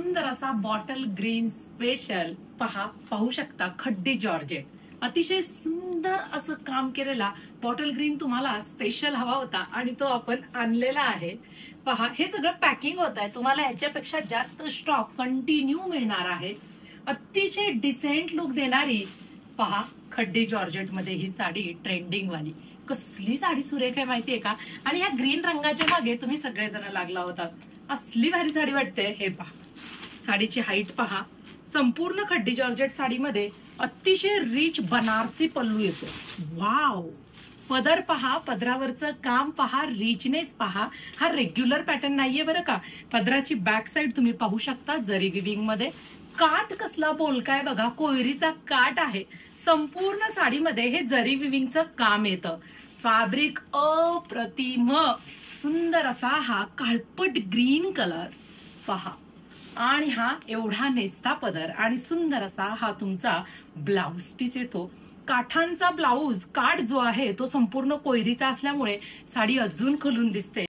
सुंदर असा bottle green special पाहू शकता. खड्डे जॉर्जेट अतिशय सुंदर असं काम केलेला बॉटल ग्रीन तुम्हाला स्पेशल हवा होता आणि तो आपण आणलेला आहे. पहा, हे सगळं पॅकिंग होत आहे. तुम्हाला ह्याच्यापेक्षा जास्त स्टॉक कंटिन्यू मिळणार आहे. अतिशय डिसेंट लुक देणारी पहा, खड्डे जॉर्जेट मध्ये ही साडी ट्रेंडिंग वाली. कसली साडी सुरेख आहे माहितीये का? आणि ह्या ग्रीन रंगाच्या मागे तुम्ही सगळेजण लागला होतात. असली भारी साडी वाटते. हे पहा, साडीची हाईट पहा. संपूर्ण खड्डे जॉर्जेट साडीमध्ये अतिशय रिच बनारसी पल्लू येतो. वाव! पदर पहा, पदरावरचं काम पहा, रिचनेस पहा. हा रेग्युलर पॅटर्न नाहीये बरं का. पदराची बॅक साइड तुम्ही पाहू शकता जरी विविंग मध्ये. काट कसला बोलकाय बघा, कोयरीचा काट आहे. संपूर्ण साडीमध्ये हे जरी विविंगचं काम येतं. फॅब्रिक अप्रतिम सुंदर असा हा काळपट ग्रीन कलर पहा. आणि हा एवढा नेसता पदर आणि सुंदर असा हा तुमचा ब्लाउज पीस येतो. काठांचा ब्लाउज काठ जो आहे तो संपूर्ण कोयरीचा असल्यामुळे साडी अजून खुलून दिसते.